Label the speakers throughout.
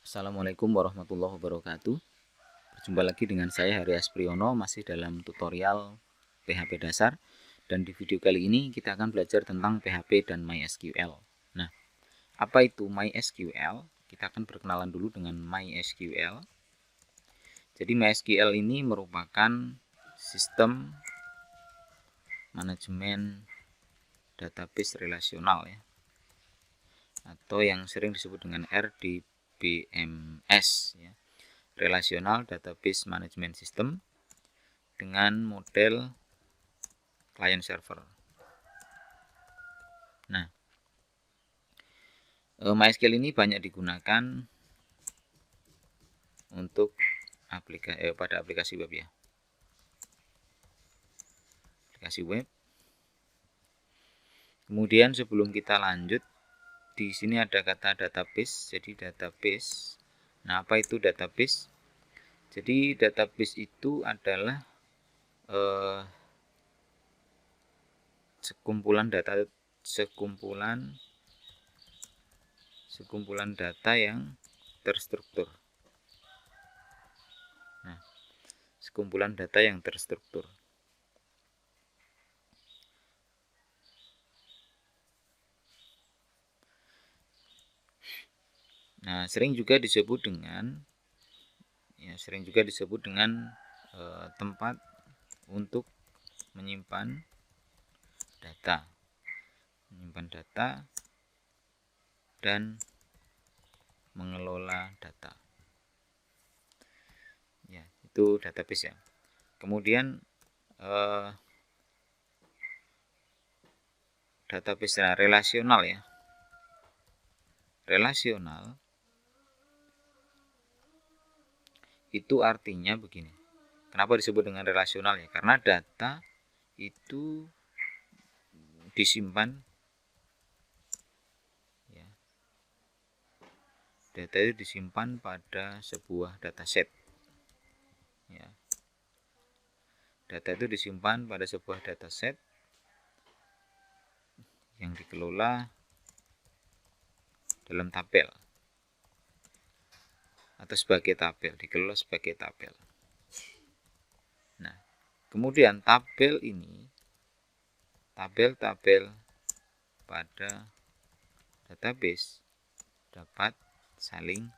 Speaker 1: Assalamualaikum warahmatullahi wabarakatuh. Berjumpa lagi dengan saya Hari Aspriyono, masih dalam tutorial PHP dasar. Dan di video kali ini kita akan belajar tentang PHP dan MySQL. Nah, apa itu MySQL? Kita akan berkenalan dulu dengan MySQL. Jadi MySQL ini merupakan sistem manajemen database relasional ya, atau yang sering disebut dengan RDBMS ya. Relational Database Management System dengan model client server. Nah, MySQL ini banyak digunakan untuk pada aplikasi web ya. Aplikasi web. Kemudian sebelum kita lanjut, di sini ada kata database. Jadi database. Nah, apa itu database? Jadi database itu adalah sekumpulan data yang terstruktur. Nah, sekumpulan data yang terstruktur. Nah, sering juga disebut dengan tempat untuk menyimpan data dan mengelola data. Ya, itu database ya. Kemudian database relasional ya. Relasional itu artinya begini. Kenapa disebut dengan relasional ya? Karena data itu disimpan ya. Data itu disimpan pada sebuah dataset. Ya. Data itu disimpan pada sebuah dataset yang dikelola dalam tabel atau sebagai tabel, dikelola sebagai tabel. Nah, kemudian tabel pada database dapat saling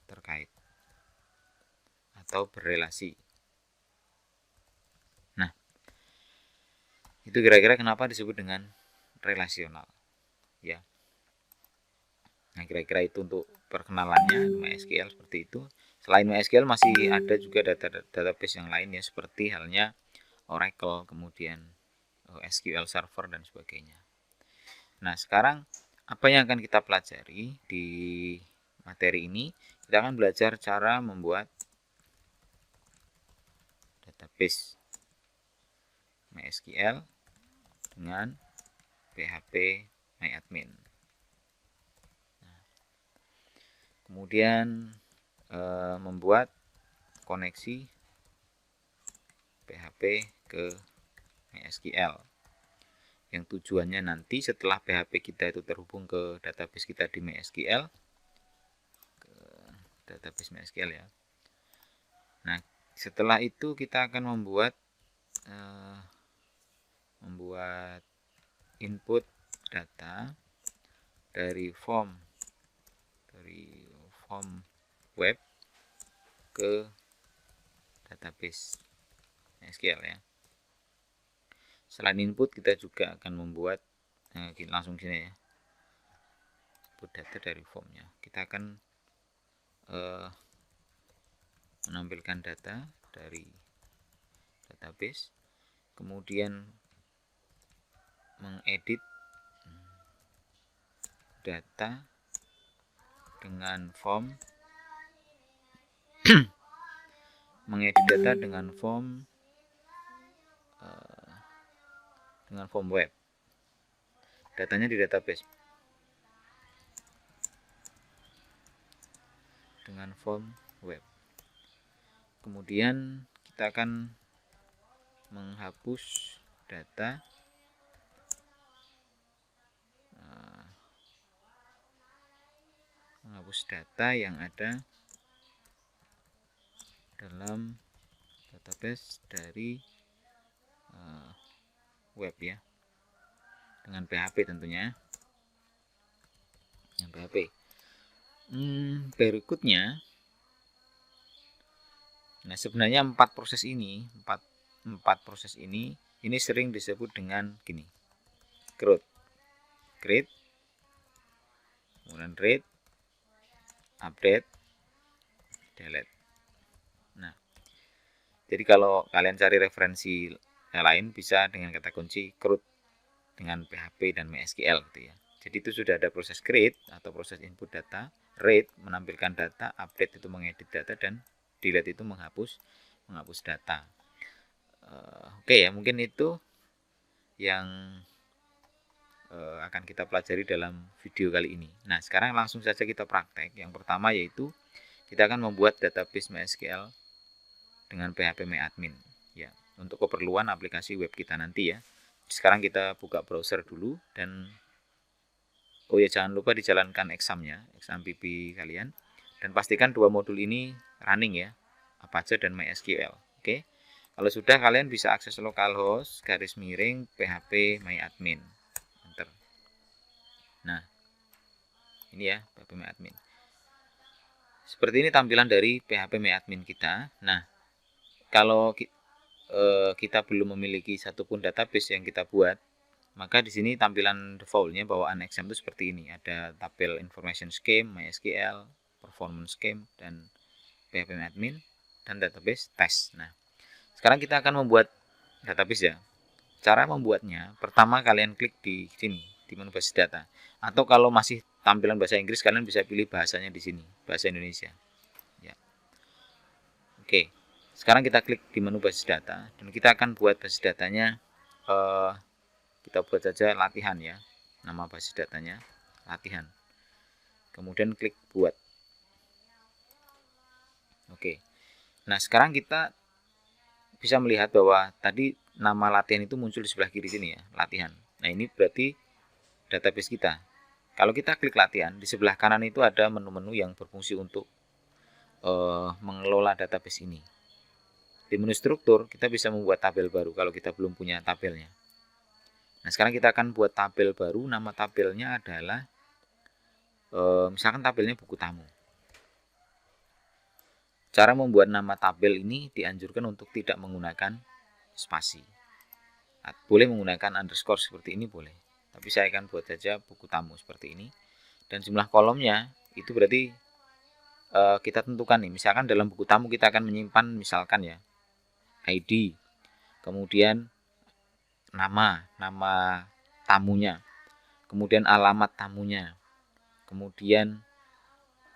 Speaker 1: terkait atau berrelasi. Nah, itu kira-kira kenapa disebut dengan relasional ya. Nah, kira-kira itu untuk perkenalannya MySQL seperti itu. Selain MySQL masih ada juga database yang lain ya, seperti halnya Oracle, kemudian SQL Server dan sebagainya. Nah, sekarang apa yang akan kita pelajari di materi ini? Kita akan belajar cara membuat database MySQL dengan PHP MyAdmin. Kemudian membuat koneksi PHP ke MySQL yang tujuannya nanti setelah PHP kita itu terhubung ke database kita di MySQL, ke database MySQL ya. Nah, setelah itu kita akan membuat input data dari form web ke database SQL ya. Selain input, kita juga akan membuat langsung sini ya, input data dari formnya. Kita akan menampilkan data dari database, kemudian mengedit data dengan form web. Datanya di database dengan form web. Kemudian kita akan menghapus data menghapus data yang ada dalam database dari web ya, dengan PHP tentunya, dengan PHP. Berikutnya, nah sebenarnya empat proses ini sering disebut dengan gini: create, kemudian read, update, delete. Nah, jadi kalau kalian cari referensi yang lain bisa dengan kata kunci CRUD dengan PHP dan MySQL gitu ya. Jadi itu sudah ada proses create atau proses input data, read menampilkan data, update itu mengedit data, dan delete itu menghapus data. Oke ya, mungkin itu yang akan kita pelajari dalam video kali ini. Nah, sekarang langsung saja kita praktek. Yang pertama yaitu kita akan membuat database MySQL dengan PHP MyAdmin ya, untuk keperluan aplikasi web kita nanti ya. Sekarang kita buka browser dulu, dan oh ya, jangan lupa dijalankan examnya, exam PP kalian, dan pastikan dua modul ini running ya, Apache dan MySQL. Oke. Kalau sudah, kalian bisa akses localhost /php myadmin. Enter. Nah, ini ya PHP MyAdmin. Seperti ini tampilan dari PHP MyAdmin kita. Nah, kalau kita belum memiliki satupun database yang kita buat, maka di sini tampilan defaultnya bawaan exam itu seperti ini. Ada tabel information scheme, MySQL, performance scheme, dan PHP MyAdmin, dan database test. Nah, sekarang kita akan membuat database ya. Cara membuatnya, pertama kalian klik di sini, di menu basis data. Atau kalau masih tampilan bahasa Inggris, kalian bisa pilih bahasanya di sini, bahasa Indonesia. Ya. Oke, sekarang kita klik di menu basis data, dan kita akan buat basis datanya. Kita buat saja latihan ya, nama basis datanya latihan. Kemudian klik buat. Oke. Nah, sekarang kita bisa melihat bahwa tadi nama latihan itu muncul di sebelah kiri sini ya, latihan. Nah, ini berarti database kita. Kalau kita klik latihan, di sebelah kanan itu ada menu-menu yang berfungsi untuk mengelola database ini. Di menu struktur, kita bisa membuat tabel baru kalau kita belum punya tabelnya. Nah, sekarang kita akan buat tabel baru. Nama tabelnya adalah misalkan tabelnya buku tamu. Cara membuat nama tabel ini dianjurkan untuk tidak menggunakan spasi. Boleh menggunakan underscore seperti ini, boleh. Tapi saya akan buat saja buku tamu seperti ini. Dan jumlah kolomnya itu berarti kita tentukan nih. Misalkan dalam buku tamu kita akan menyimpan misalkan ya ID, kemudian nama tamunya, kemudian alamat tamunya, kemudian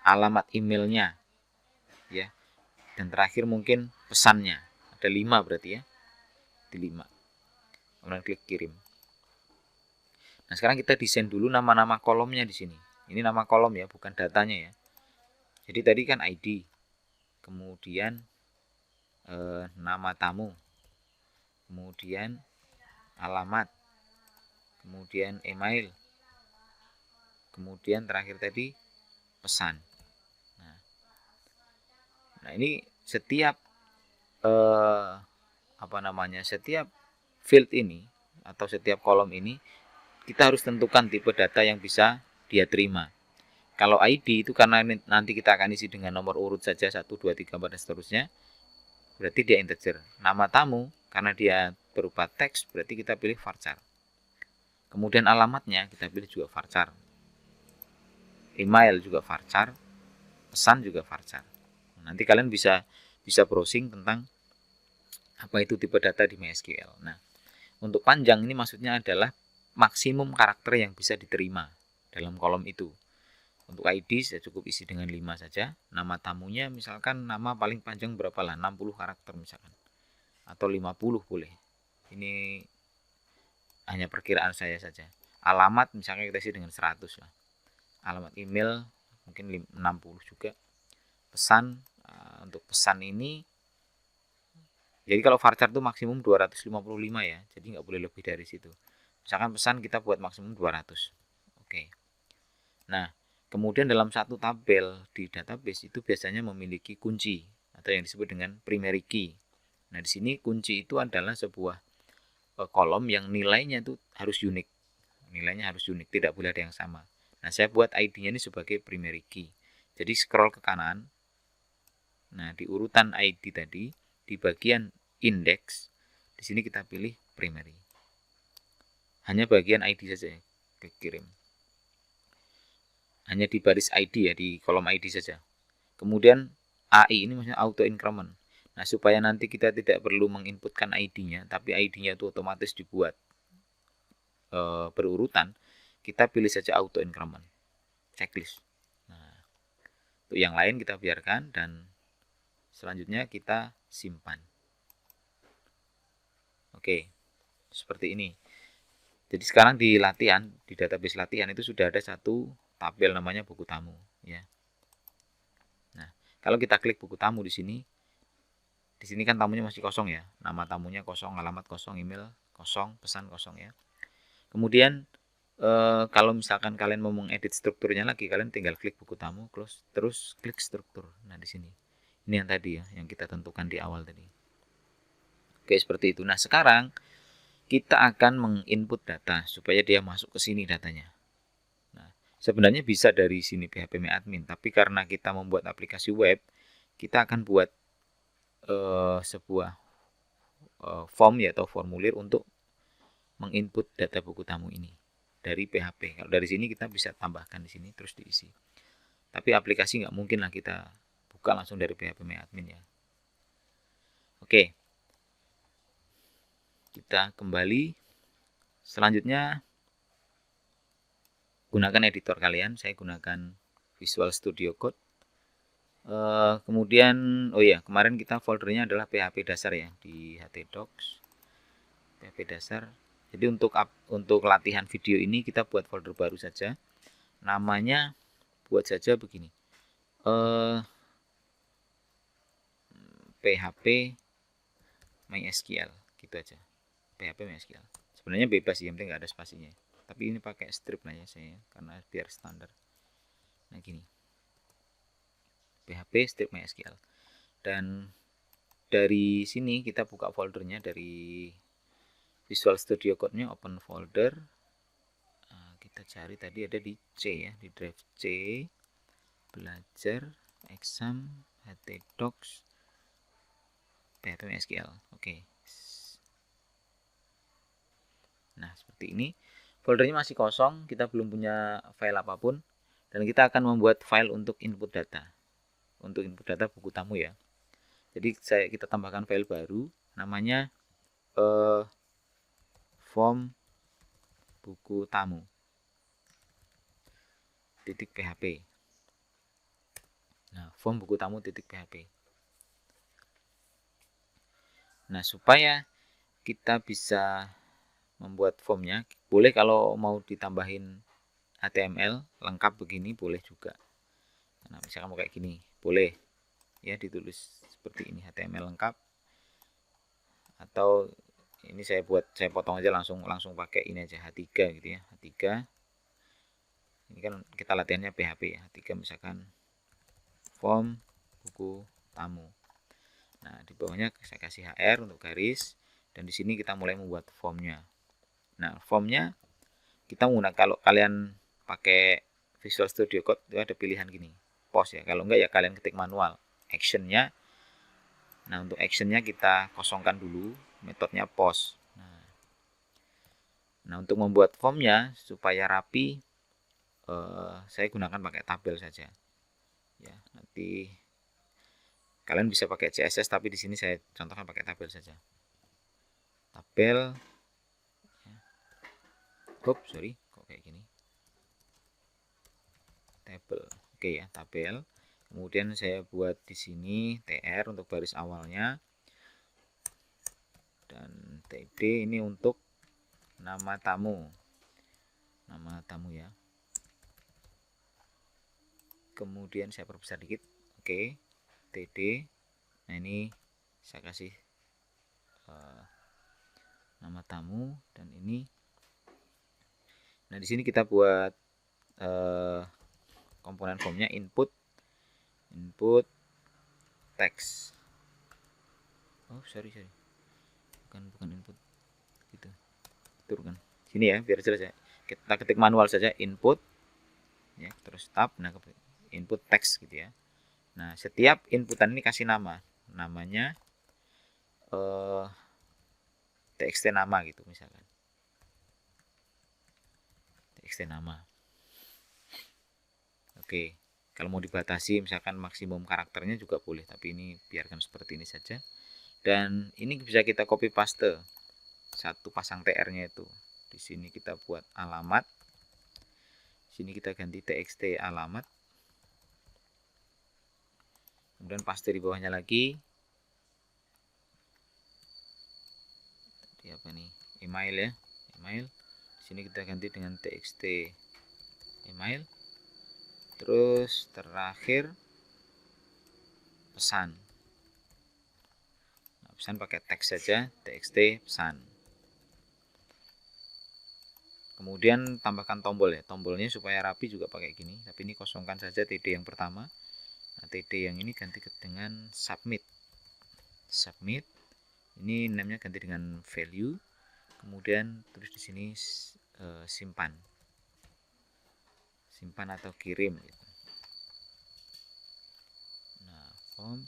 Speaker 1: alamat emailnya ya, dan terakhir mungkin pesannya. Ada 5 berarti ya, di 5. Kemudian klik kirim. Nah, sekarang kita desain dulu nama-nama kolomnya di sini. Ini nama kolom ya, bukan datanya ya. Jadi tadi kan ID, kemudian nama tamu, kemudian alamat, kemudian email, kemudian terakhir tadi pesan. Nah, ini setiap setiap field ini atau setiap kolom ini kita harus tentukan tipe data yang bisa dia terima. Kalau ID itu karena nanti kita akan isi dengan nomor urut saja 1, 2, 3, 4 dan seterusnya, berarti dia integer. Nama tamu karena dia berupa teks, berarti kita pilih varchar. Kemudian alamatnya kita pilih juga varchar. Email juga varchar, pesan juga varchar. Nanti kalian bisa browsing tentang apa itu tipe data di MySQL. Nah, untuk panjang ini maksudnya adalah maksimum karakter yang bisa diterima dalam kolom itu. Untuk ID saya cukup isi dengan 5 saja. Nama tamunya misalkan nama paling panjang berapa lah, 60 karakter misalkan, atau 50 boleh. Ini hanya perkiraan saya saja. Alamat misalnya kita isi dengan 100 lah. Alamat email mungkin 60 juga. Pesan, untuk pesan ini, jadi kalau varchar itu maksimum 255 ya, jadi nggak boleh lebih dari situ. Misalkan pesan kita buat maksimum 200. Oke. Nah, Kemudian dalam satu tabel di database itu biasanya memiliki kunci atau yang disebut dengan primary key. Nah, di sini kunci itu adalah sebuah kolom yang nilainya itu harus unik. Nilainya harus unik, tidak boleh ada yang sama. Nah, saya buat ID-nya ini sebagai primary key. Jadi scroll ke kanan. Nah, di urutan ID tadi, di bagian index, di sini kita pilih primary. Hanya bagian ID saja klik kirim. Hanya di baris ID ya, di kolom ID saja. Kemudian AI ini maksudnya auto increment. Nah, supaya nanti kita tidak perlu menginputkan ID-nya, tapi ID-nya itu otomatis dibuat berurutan, kita pilih saja auto increment checklist. Nah, untuk yang lain kita biarkan dan selanjutnya kita simpan. Oke, seperti ini. Jadi sekarang di latihan, di database latihan itu sudah ada satu tabel namanya buku tamu, ya. Nah, kalau kita klik buku tamu di sini kan tamunya masih kosong ya, nama tamunya kosong, alamat kosong, email kosong, pesan kosong ya. Kemudian kalau misalkan kalian mau mengedit strukturnya lagi, kalian tinggal klik buku tamu, close, terus klik struktur. Nah, di sini. Ini yang tadi ya, yang kita tentukan di awal tadi. Oke, seperti itu. Nah, sekarang kita akan menginput data supaya dia masuk ke sini datanya. Nah, sebenarnya bisa dari sini phpMyAdmin, tapi karena kita membuat aplikasi web, kita akan buat sebuah form ya atau formulir untuk menginput data buku tamu ini dari PHP. Kalau dari sini kita bisa tambahkan di sini terus diisi. Tapi aplikasi nggak mungkin lah kita buka langsung dari phpMyAdmin ya. Oke, kita kembali. Selanjutnya gunakan editor kalian. Saya gunakan Visual Studio Code. Kemudian oh ya, kemarin kita foldernya adalah PHP dasar ya di htdocs. PHP dasar. Jadi untuk latihan video ini kita buat folder baru saja. Namanya buat saja begini. PHP MySQL gitu aja. PHP MySQL. Sebenarnya bebas sih, yang penting nggak ada spasinya. Tapi ini pakai strip lah ya saya, karena biar standar. Nah gini, PHP strip MySQL. Dan dari sini kita buka foldernya dari Visual Studio Code-nya, open folder. Nah, kita cari tadi ada di C ya, di drive C, belajar, exam, htdocs, PHP MySQL. Oke. Nah, seperti ini. Foldernya masih kosong, kita belum punya file apapun. Dan kita akan membuat file untuk input data. Untuk input data buku tamu ya. Jadi kita tambahkan file baru, namanya form buku tamu .php. Nah, form buku tamu .php. Nah, supaya kita bisa membuat formnya, boleh kalau mau ditambahin HTML lengkap begini boleh juga. Nah, misalkan mau kayak gini, boleh ya ditulis seperti ini HTML lengkap. Atau ini saya potong aja langsung pakai ini aja H3 gitu ya, H3. Ini kan kita latihannya PHP ya, H3 misalkan form buku tamu. Nah, di bawahnya saya kasih HR untuk garis dan di sini kita mulai membuat formnya. Nah, formnya kita menggunakan, kalau kalian pakai Visual Studio Code itu ada pilihan gini, post ya. Kalau enggak ya kalian ketik manual. Actionnya, nah untuk actionnya kita kosongkan dulu, metodenya post. Nah untuk membuat formnya supaya rapi, saya gunakan pakai tabel saja. Ya, nanti kalian bisa pakai CSS, tapi di sini saya contohkan pakai tabel saja. Tabel, sorry, kok kayak gini. Tabel, oke ya, tabel. Kemudian saya buat di sini TR untuk baris awalnya dan TD ini untuk nama tamu ya. Kemudian saya perbesar dikit, oke, TD. Nah ini saya kasih nama tamu dan ini. Nah di sini kita buat komponen formnya input text. Oh sorry bukan input gitu, turunkan sini ya biar jelas ya. Kita ketik manual saja input ya, terus tab, nah input text gitu ya. Nah setiap inputan ini kasih namanya txt nama gitu misalkan, txt nama. Oke, kalau mau dibatasi misalkan maksimum karakternya juga boleh, tapi ini biarkan seperti ini saja. Dan ini bisa kita copy paste satu pasang tr-nya itu. Di sini kita buat alamat, sini kita ganti txt alamat, kemudian paste di bawahnya lagi. Tadi apa nih, email ya, email. Di sini kita ganti dengan txt email. Terus terakhir pesan. Nah, pesan pakai teks saja, txt pesan. Kemudian tambahkan tombol ya, tombolnya supaya rapi juga pakai gini. Tapi ini kosongkan saja td yang pertama. Nah, td yang ini ganti dengan submit. Submit. Ini namanya ganti dengan value. Kemudian terus di sini simpan atau kirim gitu. Nah, form.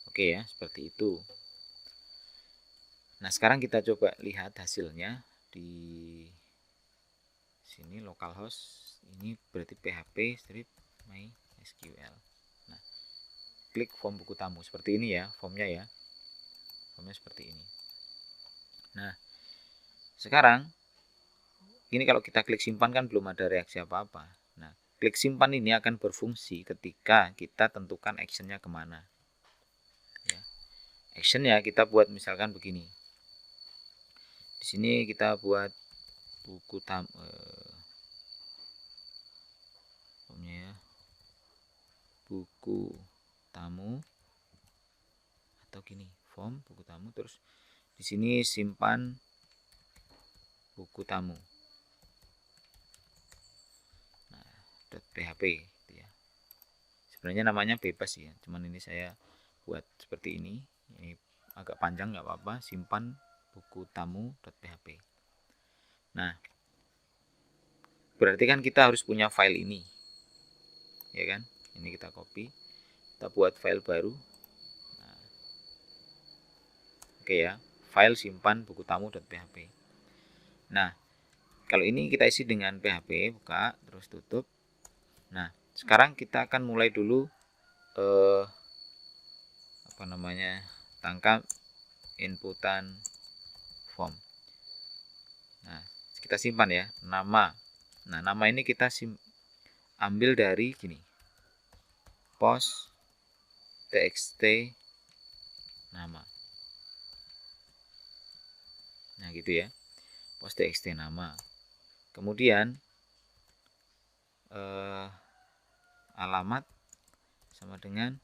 Speaker 1: Oke ya, seperti itu. Nah, sekarang kita coba lihat hasilnya di sini localhost. Ini berarti php strip mysql. Nah, klik form buku tamu seperti ini ya, formnya ya. Formnya seperti ini. Nah, sekarang ini kalau kita klik simpan kan belum ada reaksi apa-apa. Nah, klik simpan ini akan berfungsi ketika kita tentukan actionnya kemana. Ya. Actionnya kita buat misalkan begini. Di sini kita buat buku tamu, ya, buku tamu atau gini, form buku tamu, terus di sini simpan buku tamu. Nah, .php gitu ya. Sebenarnya namanya bebas ya, cuman ini saya buat seperti ini. Ini agak panjang nggak apa-apa, simpan buku tamu.php. Nah, berarti kan kita harus punya file ini. Ya kan? Ini kita copy, kita buat file baru. Nah, oke ya, file simpan buku tamu.php. Nah, kalau ini kita isi dengan php, buka, terus tutup. Nah, sekarang kita akan mulai dulu tangkap inputan form. Nah, kita simpan ya, nama. Nah, nama ini kita ambil dari gini, post txt nama. Nah, gitu ya, post txt nama. Kemudian alamat sama dengan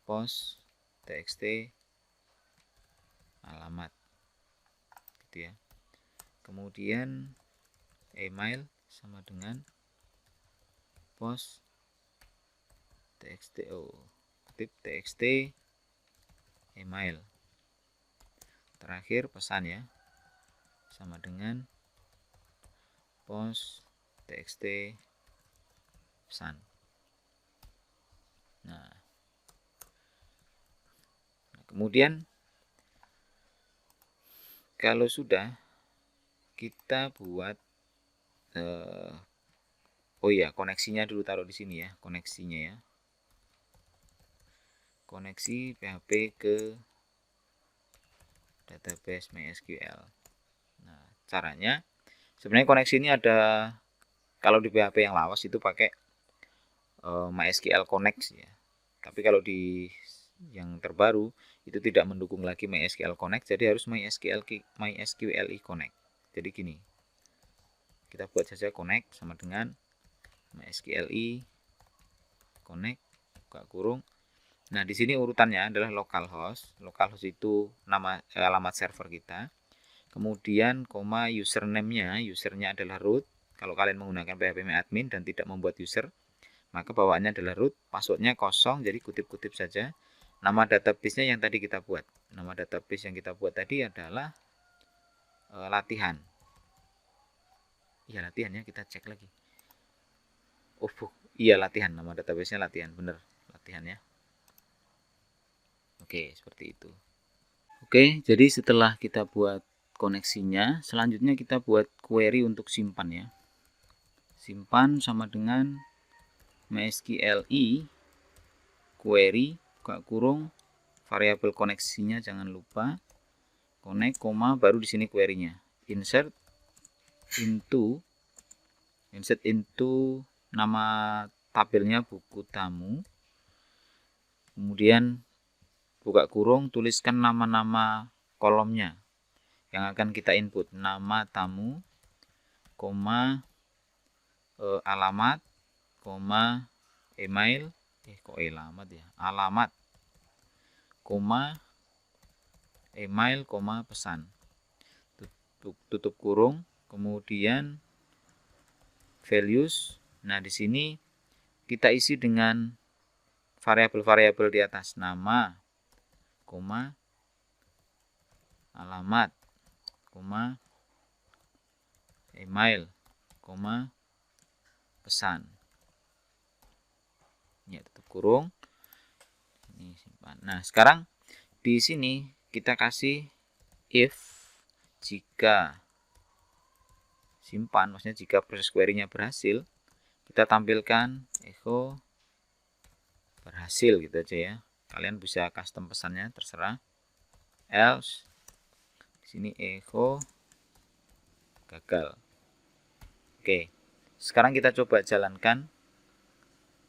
Speaker 1: post txt alamat, gitu ya. Kemudian email sama dengan post txt email. Terakhir pesan ya, sama dengan post txt pesan. Nah, kemudian kalau sudah, kita buat oh iya, koneksinya dulu taruh di sini ya, koneksinya ya. Koneksi PHP ke database MySQL. Nah, caranya sebenarnya koneksi ini ada, kalau di PHP yang lawas itu pakai MySQL Connect ya. Tapi kalau di yang terbaru itu tidak mendukung lagi MySQL Connect, jadi harus MySQLi Connect. Jadi gini, kita buat saja connect sama dengan MySQLi Connect, buka kurung. Nah, di sini urutannya adalah localhost. Localhost itu nama alamat server kita. Kemudian koma username-nya, usernya adalah root, Kalau kalian menggunakan PHP admin dan tidak membuat user, maka bawaannya adalah root, passwordnya kosong, jadi kutip-kutip saja. Nama database-nya yang tadi kita buat. Nama database yang kita buat tadi adalah latihan. Iya latihan ya, kita cek lagi. Oh, iya latihan, nama database-nya latihan, bener latihan ya. Oke, seperti itu. Oke, jadi setelah kita buat koneksinya, selanjutnya kita buat query untuk simpan ya. Simpan sama dengan MySQLi query buka kurung variabel koneksinya jangan lupa connect koma baru di sini query-nya insert into nama tabelnya buku tamu, kemudian buka kurung tuliskan nama-nama kolomnya yang akan kita input, nama tamu koma alamat koma email alamat koma email koma pesan, tutup kurung, kemudian values. Nah, di sini kita isi dengan variabel-variabel di atas, nama koma alamat koma email koma pesan. Ya, tutup kurung. Ini simpan. Nah, sekarang di sini kita kasih if jika simpan, maksudnya jika proses query-nya berhasil, kita tampilkan echo berhasil gitu aja ya. Kalian bisa custom pesannya terserah. Else di sini echo gagal. Oke. Sekarang kita coba jalankan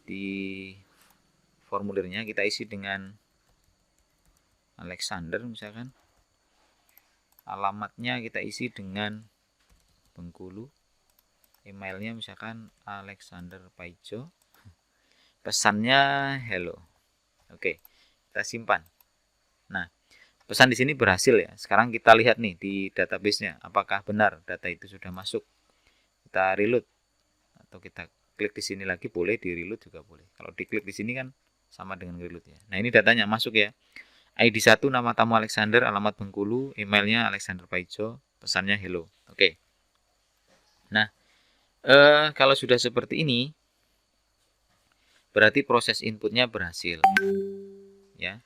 Speaker 1: di formulirnya, kita isi dengan Alexander misalkan. Alamatnya kita isi dengan Bengkulu. Emailnya misalkan Alexander Paijo. Pesannya hello. Oke, kita simpan. Nah, pesan di sini berhasil ya. Sekarang kita lihat nih di database-nya apakah benar data itu sudah masuk. Kita reload atau kita klik di sini lagi, boleh di reload juga boleh. Kalau diklik di sini kan sama dengan reload ya. Nah, ini datanya masuk ya. ID 1 nama tamu Alexander, alamat Bengkulu, emailnya Alexander Paijo, pesannya hello. Oke. Nah, kalau sudah seperti ini berarti proses inputnya berhasil ya.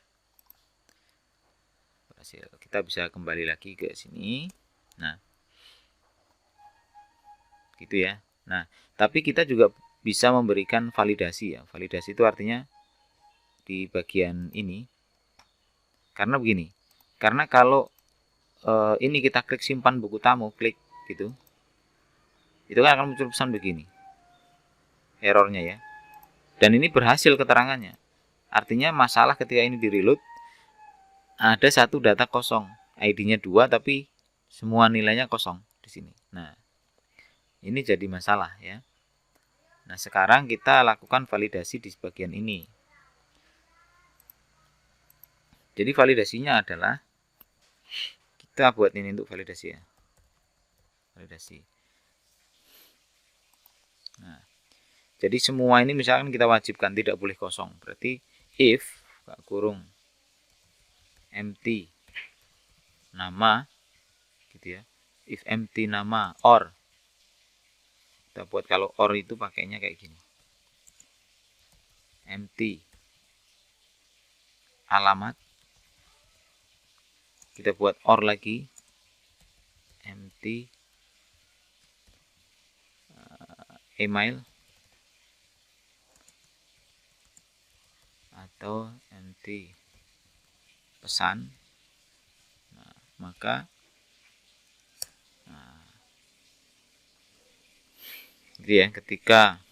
Speaker 1: Berhasil. Kita bisa kembali lagi ke sini. Nah, gitu ya. Nah, tapi kita juga bisa memberikan validasi ya. Validasi itu artinya di bagian ini. Karena begini. Karena kalau ini kita klik simpan buku tamu, klik gitu. Itu kan akan muncul pesan begini. Errornya ya. Dan ini berhasil keterangannya. Artinya masalah ketika ini di reload ada satu data kosong. ID-nya 2 tapi semua nilainya kosong di sini. Nah, ini jadi masalah ya. Nah, sekarang kita lakukan validasi di bagian ini. Jadi validasinya adalah kita buat ini untuk validasi ya. Validasi. Nah, jadi semua ini misalkan kita wajibkan tidak boleh kosong. Berarti if kurung empty nama gitu ya. If empty nama or kita buat kalau or itu pakainya kayak gini. Empty alamat kita buat or lagi empty email atau empty pesan. Nah, maka gitu ya, ketika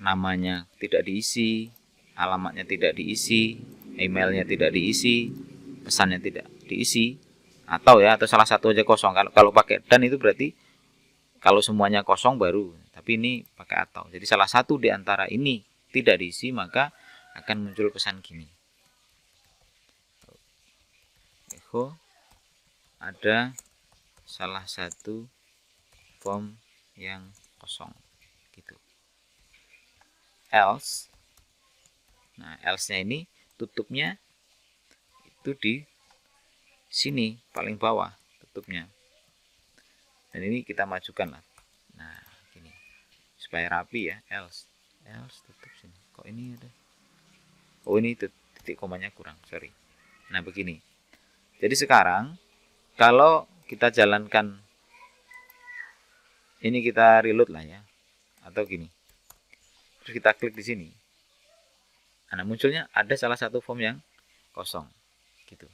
Speaker 1: namanya tidak diisi, alamatnya tidak diisi, emailnya tidak diisi, pesannya tidak diisi, atau salah satu aja kosong. Kalau pakai dan itu berarti kalau semuanya kosong baru, tapi ini pakai atau. Jadi salah satu di antara ini tidak diisi, maka akan muncul pesan gini. Echo ada salah satu form yang kosong gitu. Else, nah else-nya ini tutupnya itu di sini paling bawah tutupnya, dan ini kita majukan lah. Nah gini supaya rapi ya, else tutup sini. Kok ini ada, oh ini titik komanya kurang, sorry. Nah begini, jadi sekarang kalau kita jalankan ini, kita reload lah ya, atau gini, terus kita klik di sini, nah munculnya ada salah satu form yang kosong gitu.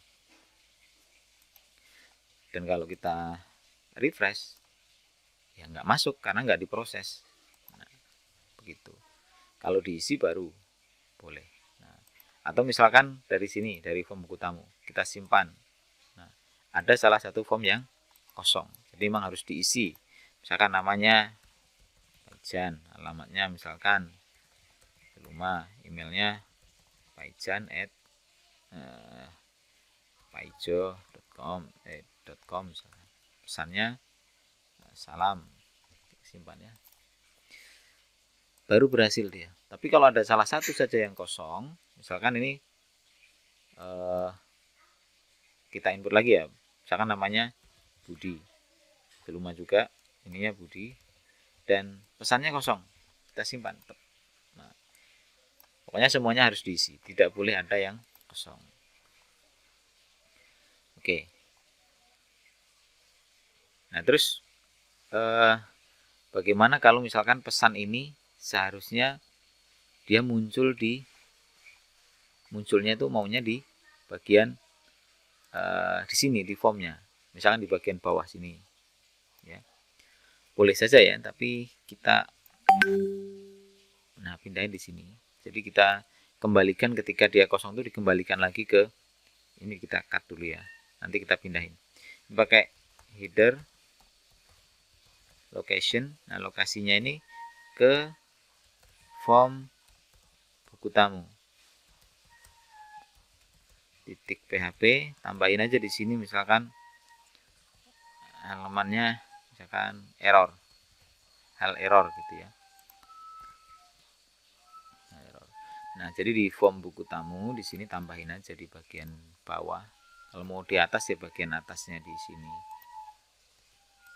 Speaker 1: Dan kalau kita refresh ya nggak masuk karena nggak diproses. Nah, begitu. Kalau diisi baru boleh. Nah, atau misalkan dari sini, dari form buku tamu kita simpan, nah, ada salah satu form yang kosong, jadi memang harus diisi. Misalkan namanya Paijan, alamatnya misalkan rumah, emailnya paijo.com misalkan. Pesannya salam, simpan ya. Baru berhasil dia. Tapi kalau ada salah satu saja yang kosong, misalkan ini kita input lagi ya, misalkan namanya Budi, rumah juga, ininya Budi, dan pesannya kosong, kita simpan. Nah, pokoknya semuanya harus diisi, tidak boleh ada yang kosong. Oke. Nah terus bagaimana kalau misalkan pesan ini seharusnya dia munculnya itu maunya di bagian di sini, di formnya, misalkan di bagian bawah sini ya, boleh saja ya, tapi kita pindahin di sini. Jadi kita kembalikan ketika dia kosong itu, dikembalikan lagi ke ini, kita cut dulu ya, nanti kita pindahin pakai header location. Nah lokasinya ini ke form buku tamu titik php, tambahin aja di sini misalkan halamannya misalkan hal error gitu ya. Nah jadi di form buku tamu di sini tambahin aja di bagian bawah. Kalau mau di atas ya bagian atasnya di sini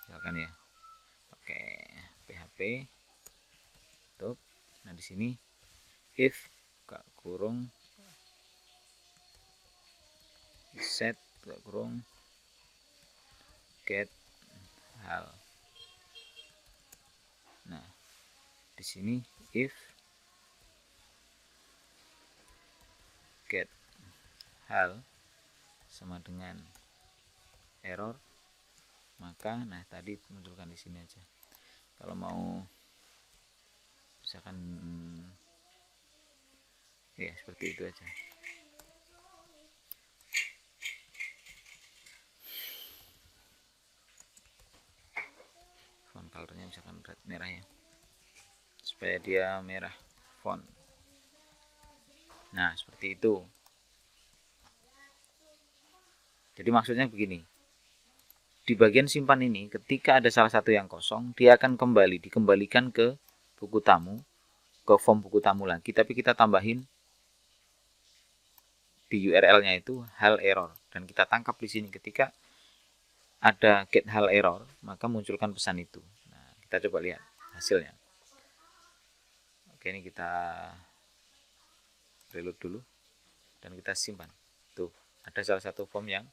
Speaker 1: misalkan ya, oke, php tutup. Nah di sini if kurung set kurung get hal. Nah di sini if get hal sama dengan error, maka nah tadi munculkan di sini aja. Kalau mau misalkan ya seperti itu aja. Font colornya misalkan red, merah ya, supaya dia merah font. Nah seperti itu. Jadi maksudnya begini, di bagian simpan ini ketika ada salah satu yang kosong, dia akan dikembalikan ke buku tamu, ke form buku tamu lagi, tapi kita tambahin di URL-nya itu hal error, dan kita tangkap di sini ketika ada get hal error, maka munculkan pesan itu. Nah kita coba lihat hasilnya. Oke, ini kita reload dulu dan kita simpan. Tuh ada salah satu form yang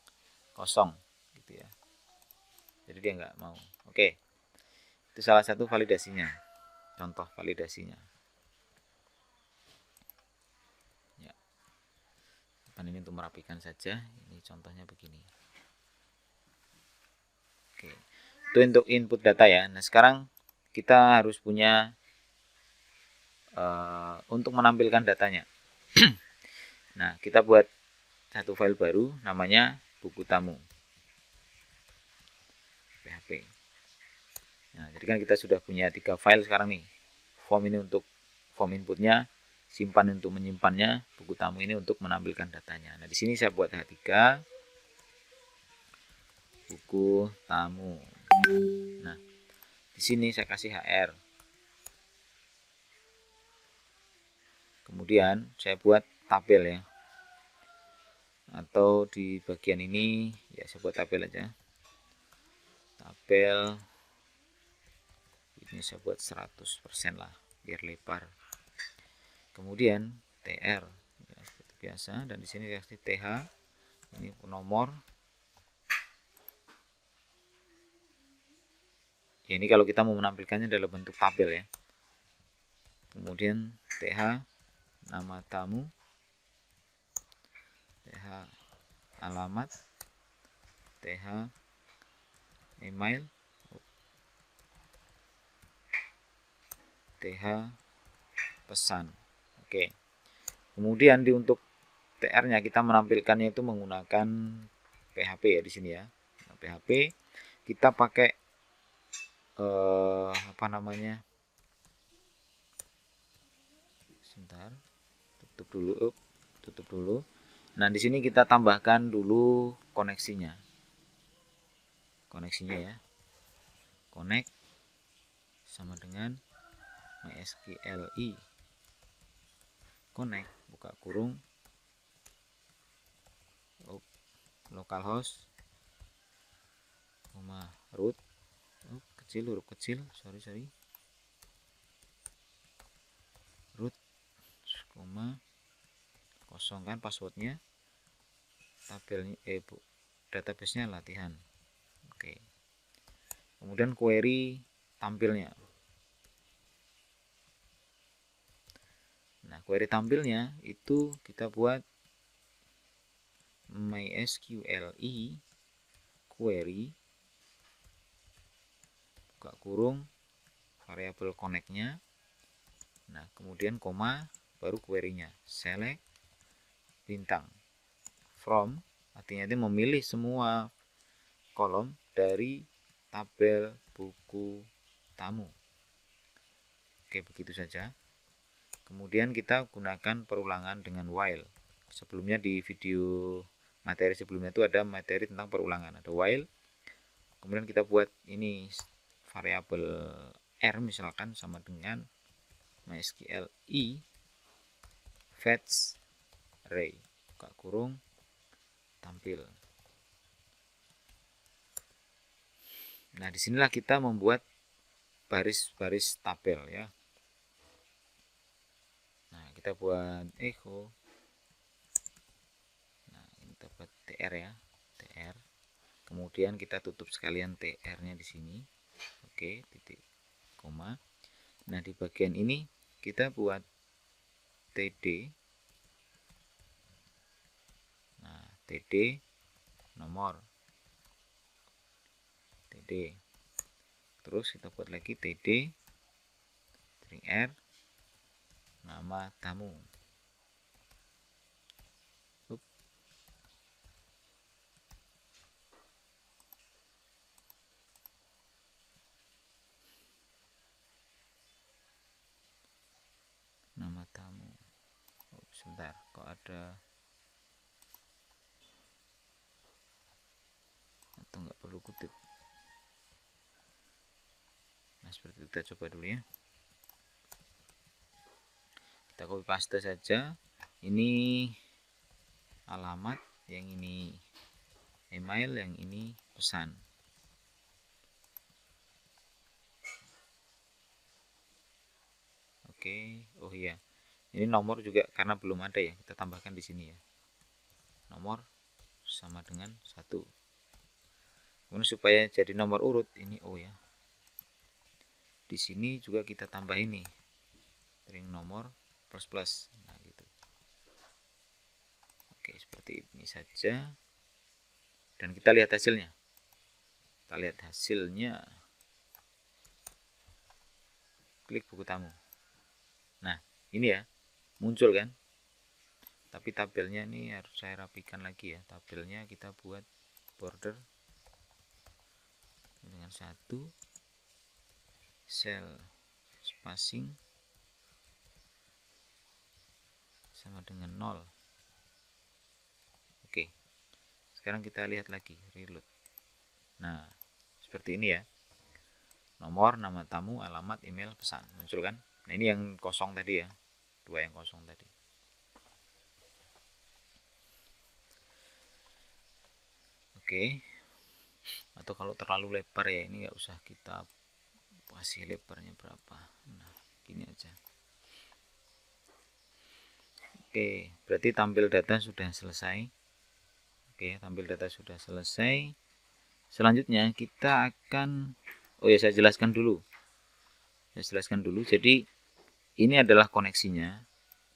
Speaker 1: kosong gitu ya, jadi dia nggak mau. Oke, itu salah satu validasinya, contoh validasinya ya. Ini untuk merapikan saja, ini contohnya begini. Oke, itu untuk input data ya. Nah sekarang kita harus punya untuk menampilkan datanya. Nah kita buat satu file baru namanya buku tamu php. Nah, jadi kan kita sudah punya 3 file sekarang nih. Form ini untuk form inputnya, simpan untuk menyimpannya, buku tamu ini untuk menampilkan datanya. Nah di sini saya buat H3. buku tamu. Nah, di sini saya kasih HR. Kemudian saya buat tabel ya. Atau di bagian ini ya saya buat tabel aja. Tabel ini saya buat 100% lah biar lebar. Kemudian TR ya, seperti biasa, dan di sini kasih TH. Ini nomor. Ya, ini kalau kita mau menampilkannya dalam bentuk tabel ya. Kemudian TH nama tamu, TH alamat, TH email, TH pesan. Oke. Kemudian untuk TR-nya kita menampilkannya itu menggunakan PHP ya di sini ya. PHP kita pakai apa namanya? Sebentar. Tutup dulu. Nah, di sini kita tambahkan dulu koneksinya. Koneksinya ya. Connect sama dengan MySQLi. Connect buka kurung localhost root huruf kecil sorry root kosongkan passwordnya, tabelnya database-nya latihan. Oke. Kemudian query tampilnya. Nah, query tampilnya itu kita buat MySQLi query buka kurung variabel connect-nya. Nah, kemudian koma baru query-nya. Select bintang from, artinya itu memilih semua kolom dari tabel buku tamu. Oke, begitu saja. Kemudian kita gunakan perulangan dengan while. Sebelumnya di video materi sebelumnya itu ada materi tentang perulangan, ada while. Kemudian kita buat ini variabel r misalkan sama dengan MySQLi fetch array buka kurung tampil. Nah, disinilah kita membuat baris-baris tabel ya. Nah, kita buat echo. Nah, ini kita buat tr ya, tr. Kemudian kita tutup sekalian tr-nya di sini. Oke, titik koma. Nah, di bagian ini kita buat td. Nah, td nomor. TD. Terus kita buat lagi TD string R nama tamu. Nama tamu. Sebentar, kok ada atau nggak perlu kutip. Nah, seperti itu kita coba dulu ya. Kita copy paste saja. Ini alamat, yang ini email, yang ini pesan. Oke, oh iya. Ini nomor juga karena belum ada ya, kita tambahkan di sini ya. Nomor sama dengan 1. Kemudian supaya jadi nomor urut ini O ya. Di sini juga kita tambah ini string nomor plus. Nah, gitu. Oke, seperti ini saja. Dan kita lihat hasilnya. Kita lihat hasilnya. Klik buku tamu. Nah, ini ya, muncul kan. Tapi tabelnya ini harus saya rapikan lagi ya. Tabelnya kita buat border dengan 1, cell spacing sama dengan 0. Oke. Sekarang kita lihat lagi, reload. Nah, seperti ini ya. Nomor, nama tamu, alamat, email, pesan. Muncul kan? Nah, ini yang kosong tadi ya. Dua yang kosong tadi. Oke. Atau kalau terlalu lebar ya, ini nggak usah kita kasih lebarnya berapa. Nah, gini aja. Oke, berarti tampil data sudah selesai. Oke, tampil data sudah selesai. Selanjutnya kita akan, oh ya, saya jelaskan dulu. Jadi ini adalah koneksinya,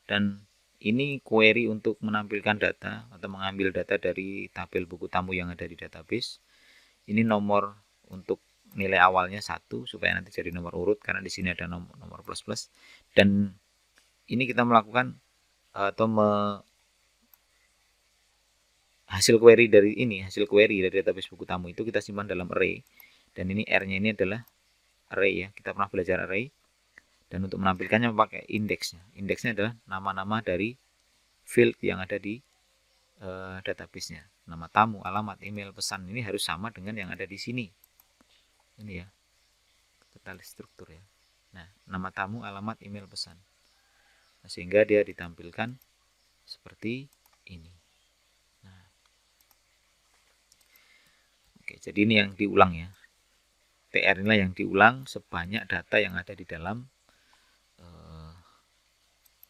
Speaker 1: dan ini query untuk menampilkan data atau mengambil data dari tabel buku tamu yang ada di database. Ini nomor untuk nilai awalnya 1 supaya nanti jadi nomor urut, karena di sini ada nomor plus plus. Dan ini kita melakukan atau hasil query dari database buku tamu itu kita simpan dalam array, dan ini R-nya ini adalah array ya. Kita pernah belajar array, dan untuk menampilkannya pakai indeksnya. Indeksnya adalah nama-nama dari field yang ada di database-nya. Nama tamu, alamat, email, pesan, ini harus sama dengan yang ada di sini. Ini ya, total struktur ya. Nah, nama tamu, alamat, email, pesan. Nah, sehingga dia ditampilkan seperti ini. Nah, oke, jadi ini yang diulang ya. TR inilah yang diulang sebanyak data yang ada di dalam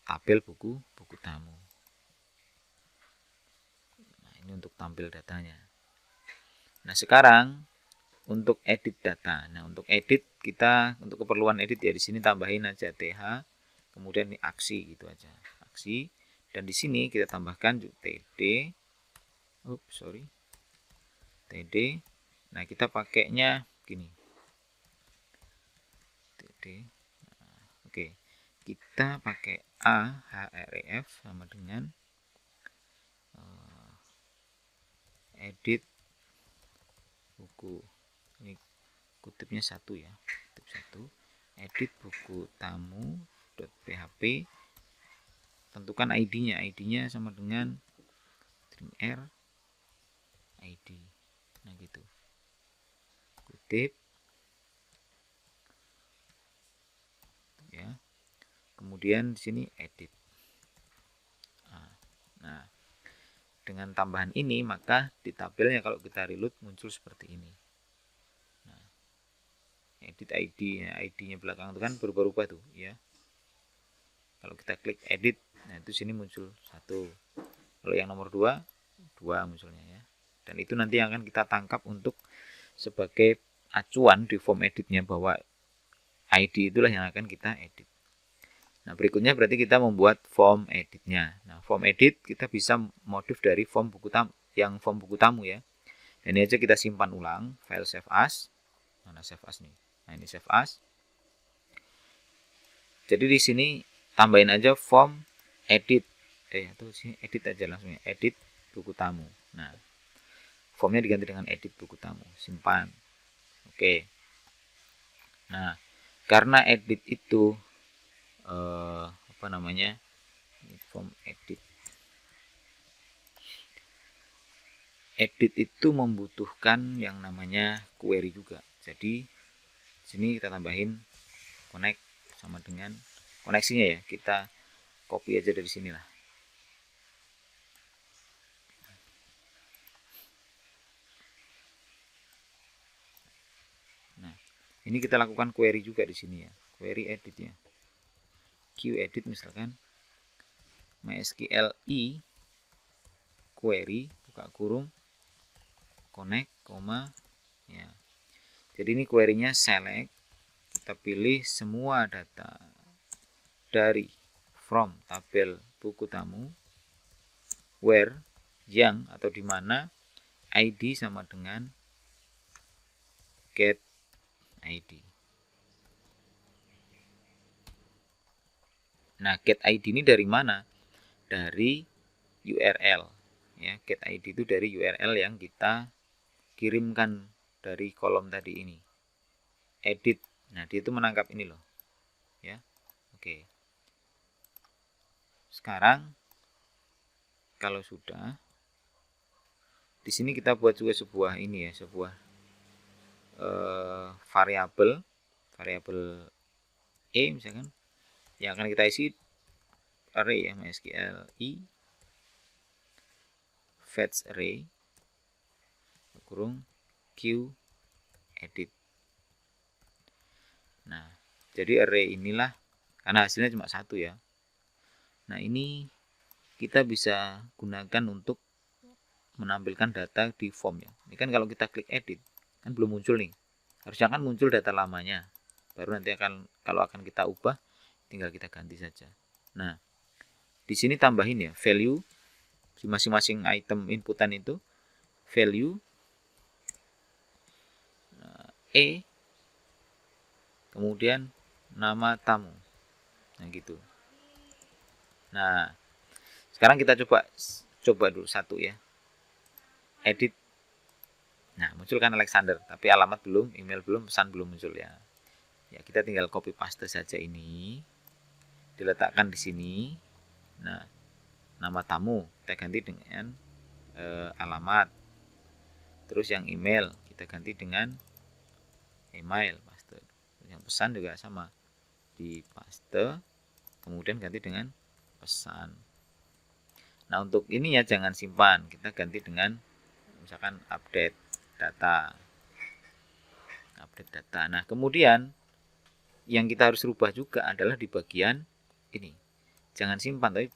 Speaker 1: tabel buku tamu. Nah, ini untuk tampil datanya. Nah, sekarang untuk edit data. Nah, untuk edit kita, untuk keperluan edit ya, di sini tambahin aja th, kemudian ini aksi gitu aja. Aksi, dan di sini kita tambahkan td. td. Nah, kita pakainya gini. td. Nah, oke. Kita pakai a href sama dengan edit buku. Ini kutipnya 1 ya. Kutip 1. Edit buku tamu.php. Tentukan ID-nya. ID-nya sama dengan trimr ID. Nah, gitu. Kutip ya. Kemudian di sini edit. Nah, dengan tambahan ini maka di tabelnya kalau kita reload muncul seperti ini. Nah, edit ID, ID-nya belakang itu kan berubah-ubah tuh ya. Kalau kita klik edit, nah itu sini muncul 1. Kalau yang nomor 2 munculnya ya. Dan itu nanti yang akan kita tangkap untuk sebagai acuan di form editnya, bahwa ID itulah yang akan kita edit. Nah, berikutnya berarti kita membuat form editnya. Nah, form edit kita bisa modif dari form buku tamu ya. Dan ini aja kita simpan ulang, file save as. Mana save as nih? Nah, ini save as. Jadi di sini tambahin aja form edit. Atau sini edit aja langsung ya. Edit buku tamu. Nah, formnya diganti dengan edit buku tamu. Simpan. Oke. Nah, karena edit itu form edit. Edit itu membutuhkan yang namanya query juga. Jadi sini kita tambahin connect sama dengan koneksinya ya. Kita copy aja dari sini lah. Nah, ini kita lakukan query juga di sini ya. Query edit ya. Qedit misalkan MySQL query buka kurung connect, ya. Jadi ini query-nya select, kita pilih semua data dari from tabel buku tamu, where yang atau di mana, ID sama dengan get ID. Nah, get ID ini dari mana? Dari URL ya. Get ID itu dari URL yang kita kirimkan dari kolom tadi ini. Edit. Nah, dia itu menangkap ini loh. Ya. Oke. Sekarang kalau sudah, di sini kita buat juga sebuah ini ya, sebuah variabel E misalkan yang akan kita isi array ya, MySQL fetch array kurung q edit. Nah, jadi array inilah karena hasilnya cuma satu ya. Nah, ini kita bisa gunakan untuk menampilkan data di form ya. Ini kan kalau kita klik edit kan belum muncul nih. Harusnya kan muncul data lamanya. Baru nanti kalau akan kita ubah tinggal kita ganti saja. Nah, di sini tambahin ya value di masing-masing item inputan itu value E kemudian nama tamu. Nah, gitu. Nah, sekarang kita coba dulu satu ya. Edit. Nah, muncul kan Alexander, tapi alamat belum, email belum, pesan belum muncul ya. Ya, kita tinggal copy paste saja ini. Diletakkan di sini. Nah, nama tamu kita ganti dengan alamat. Terus yang email kita ganti dengan email paste. Yang pesan juga sama, di paste kemudian ganti dengan pesan. Nah, untuk ini ya jangan simpan, kita ganti dengan misalkan update data. Nah, kemudian yang kita harus rubah juga adalah di bagian ini, jangan simpan tapi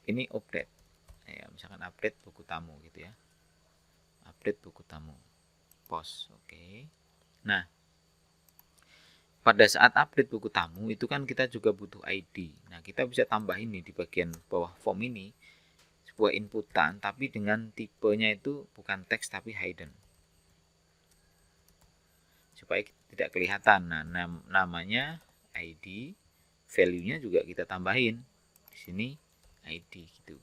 Speaker 1: ini update ya, misalkan update buku tamu gitu ya, update buku tamu post. Oke. Nah, pada saat update buku tamu itu kan kita juga butuh ID. Nah, kita bisa tambah ini di bagian bawah form ini sebuah inputan tapi dengan tipenya itu bukan teks tapi hidden supaya tidak kelihatan. Nah, namanya ID, value-nya juga kita tambahin di sini ID gitu.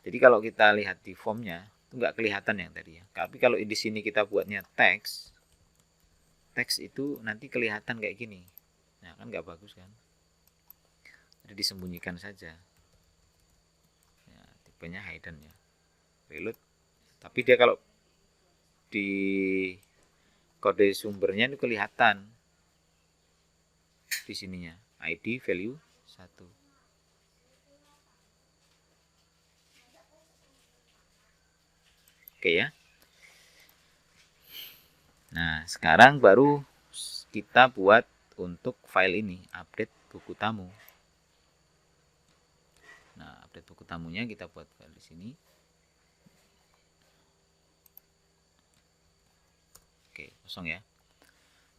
Speaker 1: Jadi kalau kita lihat di formnya itu nggak kelihatan yang tadi ya. Tapi kalau di sini kita buatnya teks itu nanti kelihatan kayak gini. Nah, kan nggak bagus kan? Jadi disembunyikan saja. Ya, tipenya hidden ya. Reload. Tapi dia kalau di kode sumbernya itu kelihatan di sininya ID value 1. Oke ya. Nah, sekarang baru kita buat untuk file ini update buku tamu. Nah, update buku tamunya kita buat file di sini. Oke, kosong ya.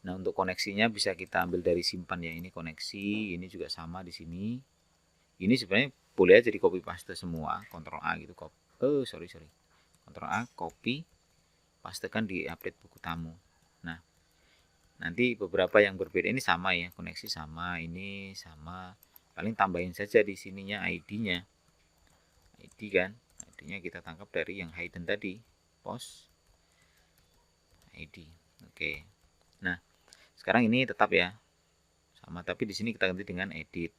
Speaker 1: Nah, untuk koneksinya bisa kita ambil dari simpan ya. Ini koneksi, ini juga sama di sini. Ini sebenarnya boleh aja di copy paste semua, Ctrl A gitu. Ctrl A, copy, pastekan di update buku tamu. Nah, nanti beberapa yang berbeda ini sama ya, koneksi sama, ini sama. Paling tambahin saja di sininya ID-nya. ID kan, ID-nya kita tangkap dari yang hidden tadi, post ID. Oke. Nah, sekarang ini tetap ya sama, tapi di sini kita ganti dengan edit.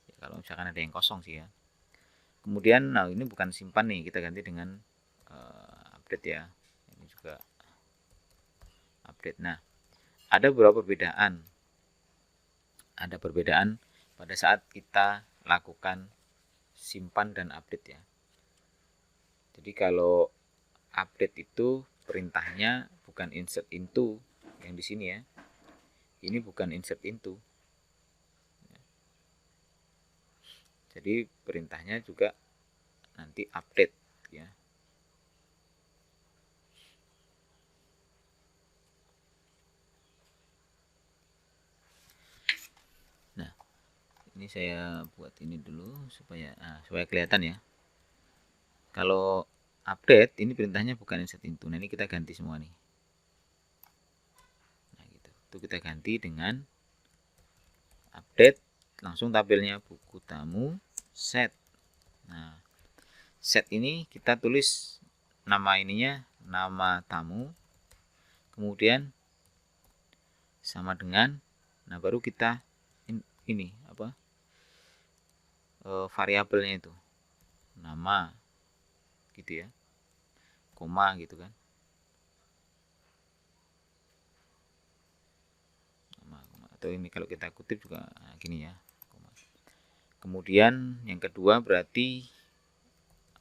Speaker 1: Ya, kalau misalkan ada yang kosong sih ya. Kemudian, nah ini bukan simpan nih, kita ganti dengan update ya. Ini juga update. Nah, ada beberapa perbedaan. Ada perbedaan pada saat kita lakukan simpan dan update ya. Jadi kalau update itu perintahnya bukan insert into yang di sini ya. Ini bukan insert into. Jadi perintahnya juga nanti update ya. Nah, ini saya buat ini dulu supaya kelihatan ya. Kalau update ini perintahnya bukan insert into. Nah, ini kita ganti semua nih. Nah, gitu. Itu kita ganti dengan update, langsung tabelnya buku tamu set. Nah, set ini kita tulis nama ininya, nama tamu, kemudian sama dengan, nah baru kita ini apa variabelnya itu nama gitu ya, koma gitu kan. atau ini kalau kita kutip juga gini ya, koma. Kemudian yang kedua berarti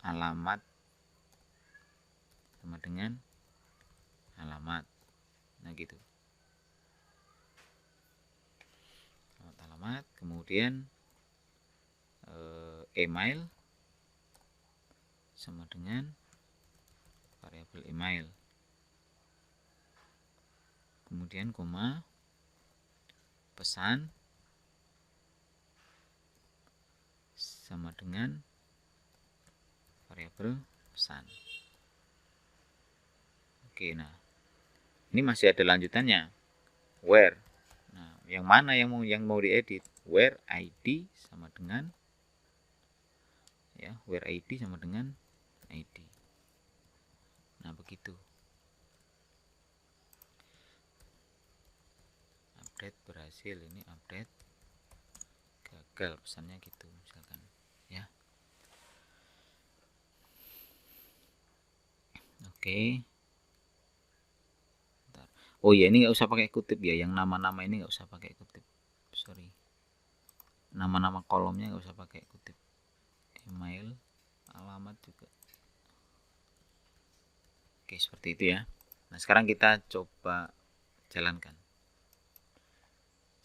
Speaker 1: alamat sama dengan alamat. Nah gitu. Alamat, kemudian email sama dengan variabel email. Kemudian koma, pesan sama dengan variabel pesan. Oke, nah ini masih ada lanjutannya, where. Nah, yang mana yang mau diedit? Where id sama dengan ya, where id sama dengan id. Nah begitu. Update berhasil, ini update gagal, pesannya gitu misalkan ya. Oke. Bentar. Oh ya, ini nggak usah pakai kutip ya, yang nama-nama ini nggak usah pakai kutip, sorry. Nama-nama kolomnya nggak usah pakai kutip. Email, alamat juga. Oke, seperti itu ya. Nah sekarang kita coba jalankan.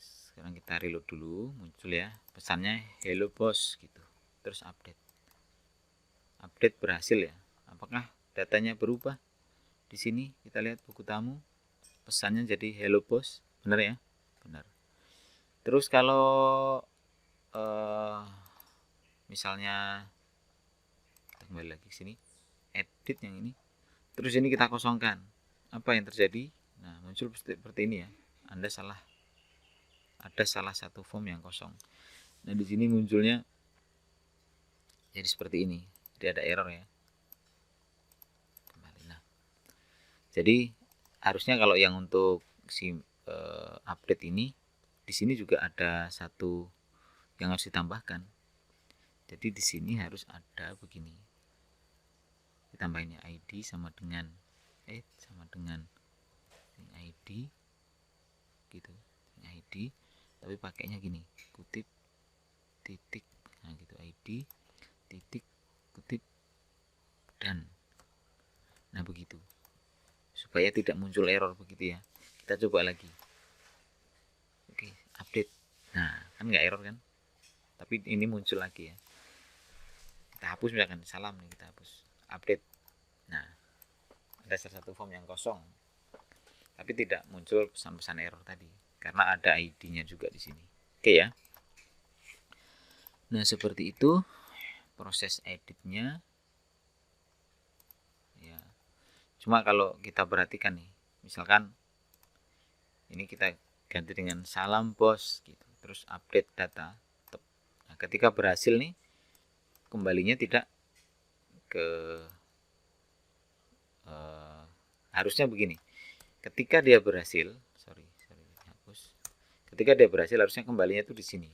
Speaker 1: Sekarang kita reload dulu, muncul ya pesannya hello bos gitu. Terus update. Update berhasil ya. Apakah datanya berubah? Di sini kita lihat buku tamu, pesannya jadi hello bos, benar ya? Benar. Terus kalau misalnya kita kembali lagi ke sini, edit yang ini, terus ini kita kosongkan, apa yang terjadi? Nah muncul seperti ini ya, Anda salah, ada salah satu form yang kosong. Nah di sini munculnya jadi seperti ini, jadi ada error ya. Kembali. Nah jadi harusnya kalau yang untuk si update ini, di sini juga ada satu yang harus ditambahkan. Jadi di sini harus ada begini, ditambahin ya, ID sama dengan ID gitu, ID tapi pakainya gini, kutip titik, nah gitu, ID titik kutip dan, nah begitu, supaya tidak muncul error begitu ya. Kita coba lagi. Oke, update. Nah kan nggak error kan, tapi ini muncul lagi ya. Kita hapus misalkan salam nih, kita hapus update. Nah ada salah satu form yang kosong tapi tidak muncul pesan-pesan error tadi karena ada ID-nya juga di sini. Oke ya. Nah seperti itu proses editnya ya. Cuma kalau kita perhatikan nih, misalkan ini kita ganti dengan salam bos gitu, terus update data. Nah, ketika berhasil nih, kembalinya tidak ke harusnya begini. Ketika dia berhasil, hapus. Ketika dia berhasil harusnya kembalinya itu di sini.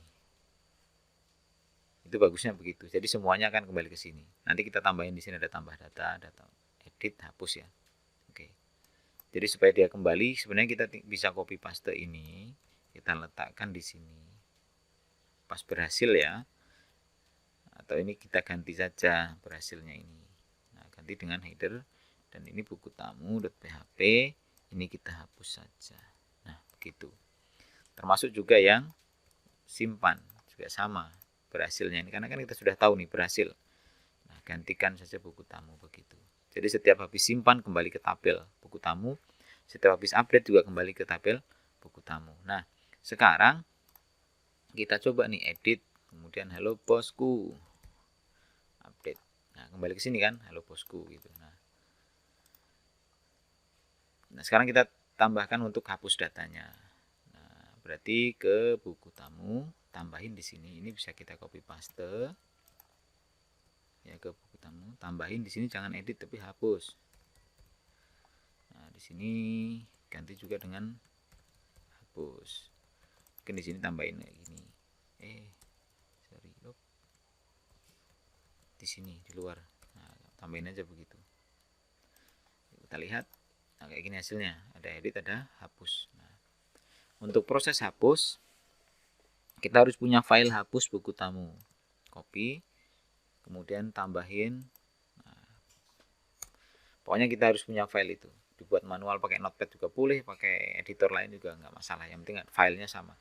Speaker 1: Itu bagusnya begitu. Jadi semuanya akan kembali ke sini. Nanti kita tambahin di sini ada tambah data, edit, hapus ya. Oke. Jadi supaya dia kembali, sebenarnya kita bisa copy paste ini, kita letakkan di sini. Pas berhasil ya. Atau ini kita ganti saja berhasilnya ini. Nah, ganti dengan header dan ini buku tamu.php, ini kita hapus saja. Nah, begitu. Termasuk juga yang simpan, juga sama berhasilnya ini, karena kan kita sudah tahu nih berhasil. Nah, gantikan saja buku tamu begitu. Jadi setiap habis simpan kembali ke tabel buku tamu, setiap habis update juga kembali ke tabel buku tamu. Nah, sekarang kita coba nih edit, kemudian hello bosku, update. Nah, kembali ke sini kan, hello bosku gitu. Nah, sekarang kita tambahkan untuk hapus datanya. Nah, berarti ke buku tamu, tambahin di sini. Ini bisa kita copy paste. Ya, ke buku tamu, tambahin di sini, jangan edit tapi hapus. Nah, di sini ganti juga dengan hapus. Mungkin di sini tambahin kayak gini. Sorry, di sini di luar. Nah, tambahin aja begitu. Kita lihat, nah kayak gini hasilnya. Ada edit, ada hapus. Nah, Untuk proses hapus, kita harus punya file hapus buku tamu. Copy, kemudian tambahin. Nah, pokoknya kita harus punya file itu. Dibuat manual pakai notepad juga boleh, pakai editor lain juga nggak masalah. Yang penting filenya sama.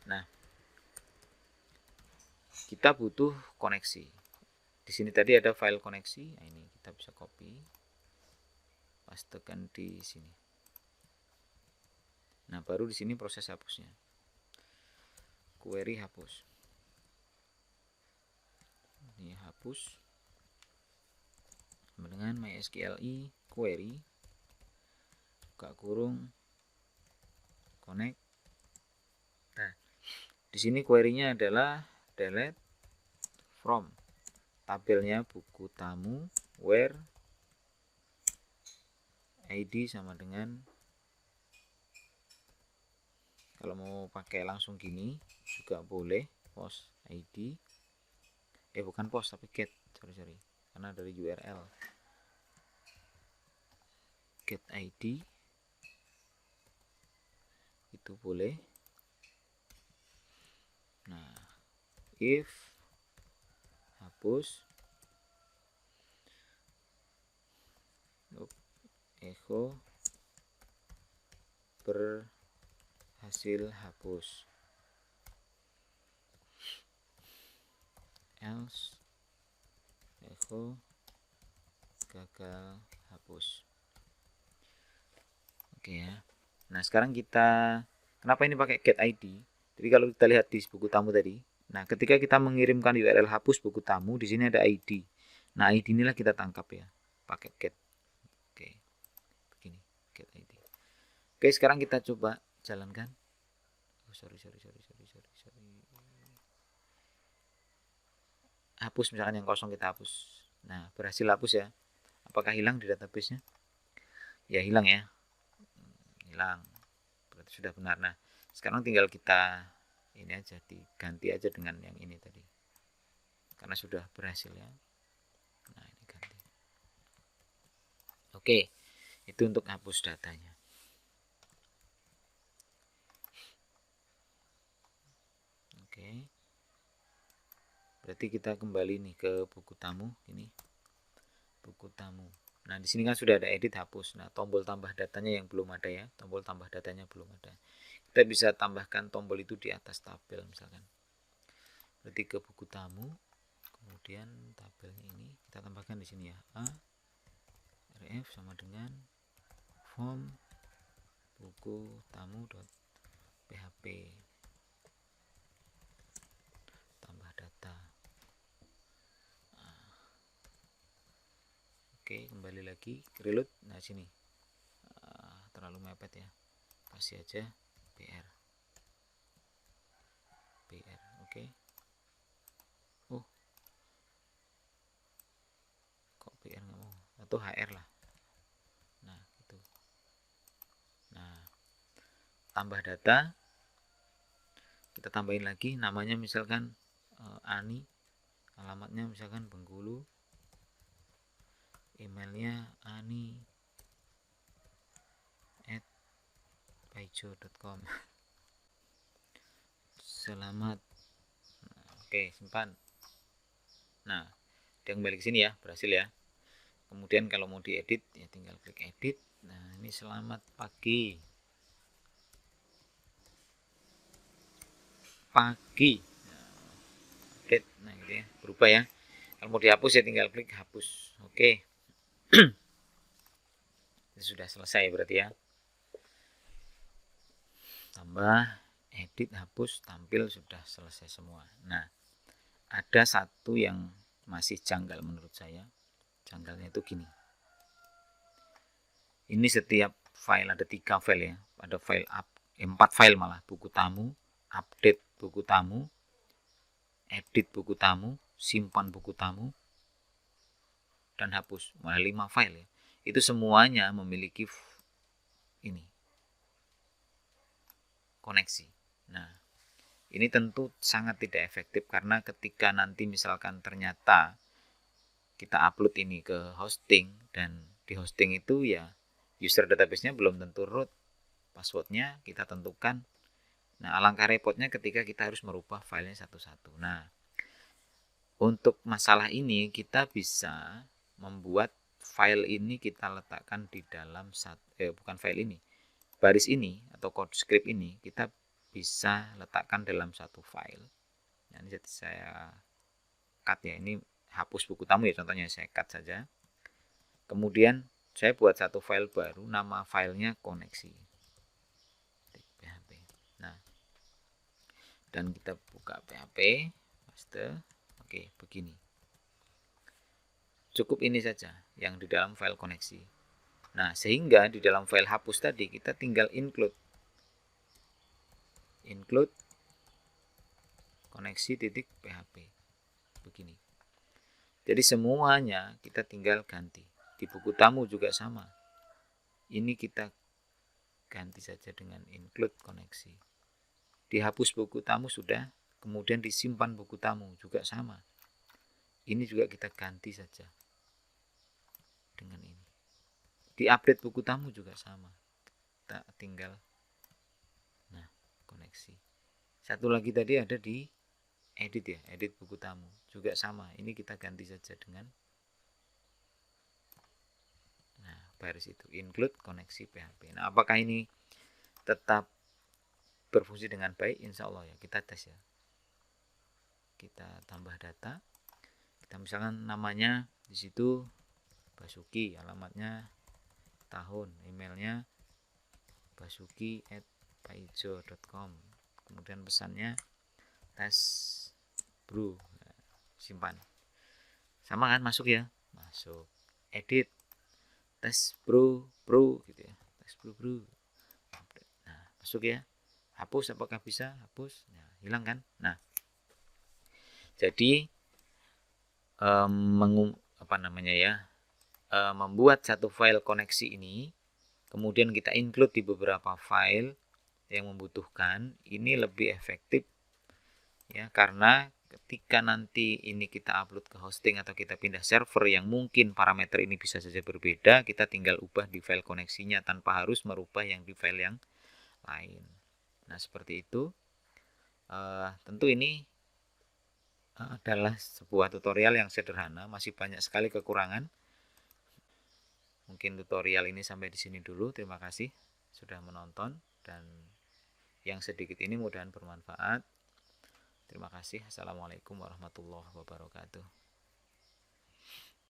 Speaker 1: Nah, kita butuh koneksi. Di sini tadi ada file koneksi. Nah, ini kita bisa copy, pastekan di sini. Nah, baru di sini proses hapusnya. Query hapus. Ini hapus sama dengan MySQLi query buka kurung connect. Nah, di sini query-nya adalah delete from tabelnya buku tamu where ID sama dengan, kalau mau pakai langsung gini juga boleh, post ID, bukan post tapi get, sorry karena dari URL, get ID itu boleh. Nah, if hapus echo berhasil hapus, else echo gagal hapus. Oke ya. Nah, sekarang kita, kenapa ini pakai get ID? Jadi kalau kita lihat di buku tamu tadi, nah ketika kita mengirimkan URL hapus buku tamu, di sini ada ID. Nah, ID inilah kita tangkap ya, pakai get. Oke, begini, get ID. Oke, sekarang kita coba jalankan. Oh, sorry. Hapus misalkan yang kosong kita hapus. Nah, berhasil hapus ya. Apakah hilang di database-nya? Ya, hilang ya. Hilang. Berarti sudah benar. Nah, sekarang tinggal kita ini aja, diganti aja dengan yang ini tadi. Karena sudah berhasil ya. Nah, ini ganti. Oke, itu untuk hapus datanya. Oke. Berarti kita kembali nih ke buku tamu ini. Buku tamu. Nah, di sini kan sudah ada edit hapus. Nah, tombol tambah datanya yang belum ada ya. Tombol tambah datanya belum ada. Kita bisa tambahkan tombol itu di atas tabel misalkan. Berarti ke buku tamu. Kemudian tabelnya ini kita tambahkan di sini ya. A ref sama dengan form buku tamu.php tambah data. Oke, kembali lagi reload. Nah, sini terlalu mepet ya, kasih aja br. Oke. Oh, kok br nggak mau, atau hr lah. Nah, gitu. Nah, tambah data, kita tambahin lagi namanya misalkan Ani, alamatnya misalkan Bengkulu, emailnya ani@paijo.com. Selamat. Nah, oke, simpan. Nah, dia kembali ke sini ya, berhasil ya. Kemudian kalau mau diedit ya tinggal klik edit. Nah, ini selamat pagi. Update. Nah, gitu ya, berubah ya. Kalau mau dihapus ya tinggal klik hapus. Oke. Sudah selesai berarti ya. Tambah, edit, hapus, tampil, sudah selesai semua. Nah, ada satu yang masih janggal menurut saya. Janggalnya itu gini. Ini setiap file ada 3 file ya. Ada file 4 file malah. Buku tamu, update buku tamu, edit buku tamu, simpan buku tamu, dan hapus. Malah 5 file ya. Itu semuanya memiliki ini koneksi. Nah, ini tentu sangat tidak efektif karena ketika nanti misalkan ternyata kita upload ini ke hosting dan di hosting itu ya user database-nya belum tentu root, passwordnya kita tentukan Nah, alangkah repotnya ketika kita harus merubah filenya satu-satu. Nah, untuk masalah ini kita bisa membuat file ini kita letakkan di dalam bukan file ini, baris ini atau code script ini kita bisa letakkan dalam satu file. Nah, ini jadi saya cut ya, ini hapus buku tamu ya, contohnya saya cut saja. Kemudian saya buat satu file baru, nama filenya koneksi PHP. Nah, dan kita buka PHP, paste. Oke, begini. Cukup ini saja yang di dalam file koneksi. Nah, sehingga di dalam file hapus tadi kita tinggal include koneksi.php. Begini. Jadi semuanya kita tinggal ganti. Di buku tamu juga sama. Ini kita ganti saja dengan include koneksi. Dihapus buku tamu sudah, kemudian disimpan buku tamu juga sama. Ini juga kita ganti saja dengan ini. Di-update buku tamu juga sama. Kita tinggal koneksi. Satu lagi tadi ada di edit ya, edit buku tamu. Juga sama. Ini kita ganti saja dengan baris itu, include koneksi PHP. Nah, apakah ini tetap berfungsi dengan baik? Insya Allah ya, kita tes ya. Kita tambah data. Kita misalkan namanya di situ Basuki, alamatnya tahun, emailnya basuki@paijo.com. Kemudian pesannya tes bro. Simpan. Sama kan, masuk ya? Masuk. Edit. Tes bro gitu ya. Tes bro. Nah, masuk ya. Hapus, apakah bisa? Hapus. Nah, hilang kan? Nah, jadi membuat satu file koneksi ini, kemudian kita include di beberapa file yang membutuhkan, ini lebih efektif ya, karena ketika nanti ini kita upload ke hosting atau kita pindah server yang mungkin parameter ini bisa saja berbeda, kita tinggal ubah di file koneksinya tanpa harus merubah yang di file yang lain. Nah, seperti itu. Tentu ini adalah sebuah tutorial yang sederhana, masih banyak sekali kekurangan. Mungkin tutorial ini sampai di sini dulu. Terima kasih sudah menonton, dan yang sedikit ini mudah-mudahan bermanfaat. Terima kasih. Assalamualaikum warahmatullahi wabarakatuh.